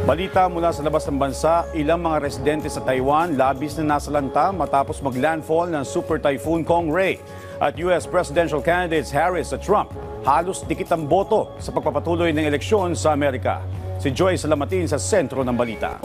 Balita mula sa labas ng bansa, ilang mga residente sa Taiwan labis na nasalanta matapos maglandfall ng Super Typhoon Kongray. At US Presidential candidates Harris at Trump halos dikit ang boto sa pagpapatuloy ng eleksyon sa Amerika. Si Joy Salamatin sa sentro ng balita.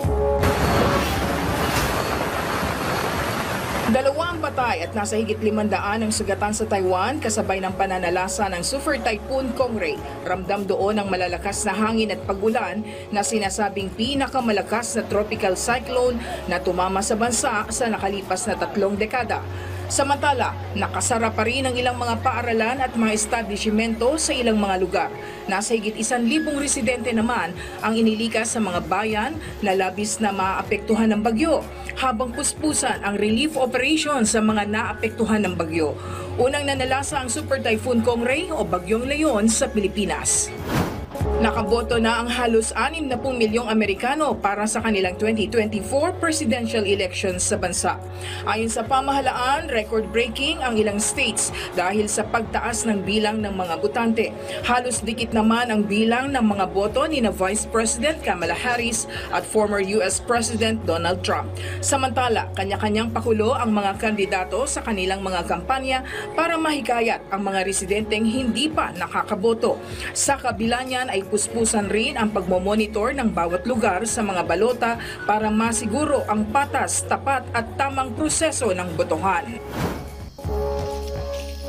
Dalawang patay at nasa higit 500 ang sugatan sa Taiwan kasabay ng pananalasa ng Super Typhoon Kongray. Ramdam doon ang malalakas na hangin at pagulan na sinasabing pinakamalakas na tropical cyclone na tumama sa bansa sa nakalipas na 3 dekada. Samantala, nakasara pa rin ang ilang mga paaralan at mga establishmento sa ilang mga lugar. Nasa higit 1,000 residente naman ang inilikas sa mga bayan na labis na maapektuhan ng bagyo, habang puspusan ang relief operation sa mga naapektuhan ng bagyo. Unang nanalasa ang Super Typhoon Kongray o Bagyong Leon sa Pilipinas. Nakaboto na ang halos 60 milyong Amerikano para sa kanilang 2024 presidential elections sa bansa. Ayon sa pamahalaan, record-breaking ang ilang states dahil sa pagtaas ng bilang ng mga botante. Halos dikit naman ang bilang ng mga boto ni na Vice President Kamala Harris at former US President Donald Trump. Samantala, kanya-kanyang pakulo ang mga kandidato sa kanilang mga kampanya para mahikayat ang mga residenteng hindi pa nakakaboto. Sa kabila niyan ay puspusan rin ang pagmomonitor ng bawat lugar sa mga balota para masiguro ang patas, tapat at tamang proseso ng botohan.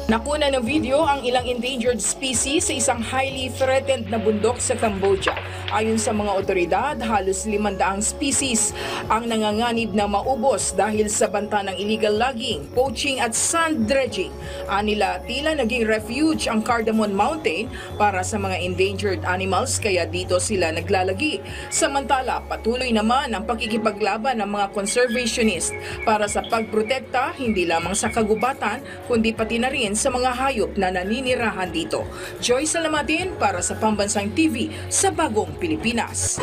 Nakuna ng video ang ilang endangered species sa isang highly threatened na bundok sa Cambodia. Ayon sa mga otoridad, halos 500 species ang nanganganib na maubos dahil sa banta ng illegal logging, poaching at sand dredging. Anila, tila naging refuge ang Cardamom Mountain para sa mga endangered animals kaya dito sila naglalagi. Samantala, patuloy naman ang pakikipaglaban ng mga conservationist para sa pagprotekta hindi lamang sa kagubatan kundi pati na rin sa mga hayop na naninirahan dito. Joy Salamatin para sa Pambansang TV sa Bagong Pilipinas.